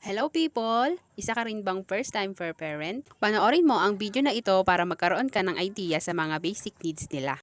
Hello people! Isa ka rin bang first time fur parent? Panoorin mo ang video na ito para magkaroon ka ng idea sa mga basic needs nila.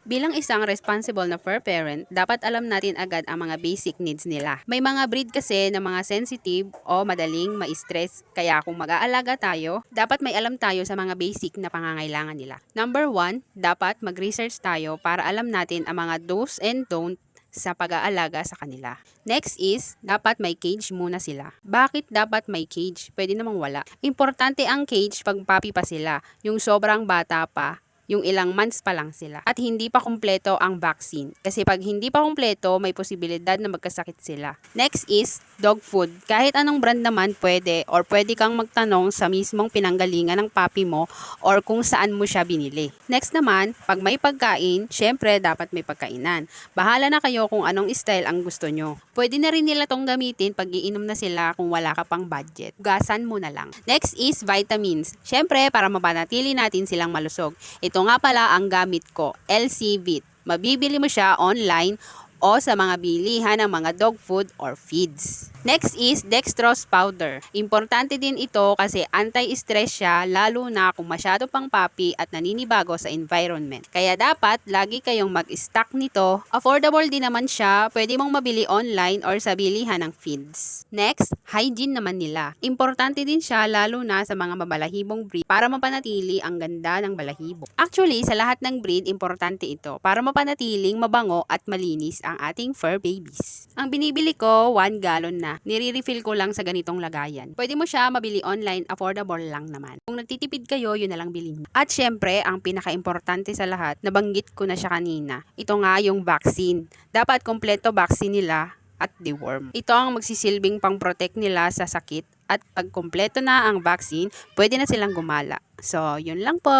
Bilang isang responsible na fur parent, dapat alam natin agad ang mga basic needs nila. May mga breed kasi na mga sensitive o madaling ma-stress, kaya kung mag-aalaga tayo, dapat may alam tayo sa mga basic na pangangailangan nila. Number 1, dapat mag-research tayo para alam natin ang mga do's and don't sa pag-aalaga sa kanila. Next is, dapat may cage muna sila. Bakit dapat may cage? Pwede namang wala. Importante ang cage pag puppy pa sila, yung sobrang bata pa, yung ilang months pa lang sila. At hindi pa kumpleto ang vaccine. Kasi pag hindi pa kumpleto, may posibilidad na magkasakit sila. Next is, dog food. Kahit anong brand naman pwede or pwede kang magtanong sa mismong pinanggalingan ng puppy mo or kung saan mo siya binili. Next naman, pag may pagkain, syempre dapat may pagkainan. Bahala na kayo kung anong style ang gusto nyo. Pwede na rin nila tong gamitin pag iinom na sila kung wala ka pang budget. Gasan mo na lang. Next is vitamins. Syempre, para mapanatili natin silang malusog. Ito nga pala ang gamit ko, LC Vit. Mabibili mo siya online o sa mga bilihan ng mga dog food or feeds. Next is dextrose powder. Importante din ito kasi anti-stress siya lalo na kung masyado pang puppy at naninibago sa environment. Kaya dapat lagi kayong mag-stock nito. Affordable din naman siya, pwede mong mabili online or sa bilihan ng feeds. Next, hygiene naman nila. Importante din siya lalo na sa mga mabalahibong breed para mapanatili ang ganda ng balahibo. Actually, sa lahat ng breed, importante ito para mapanatiling mabango at malinis ang ating fur babies. Ang binibili ko, 1 gallon na. Nire-refill ko lang sa ganitong lagayan. Pwede mo siya mabili online, affordable lang naman. Kung nagtitipid kayo, yun na lang bilhin. At syempre, ang pinaka-importante sa lahat, nabanggit ko na siya kanina. Ito nga yung vaccine. Dapat kompleto vaccine nila at deworm. Ito ang magsisilbing pang-protect nila sa sakit at pag kompleto na ang vaccine, pwede na silang gumala. So, yun lang po.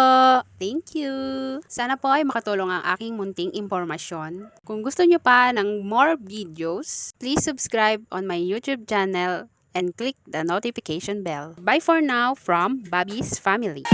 Thank you. Sana po ay makatulong ang aking munting impormasyon. Kung gusto nyo pa ng more videos, please subscribe on my YouTube channel and click the notification bell. Bye for now from Bobby's Family.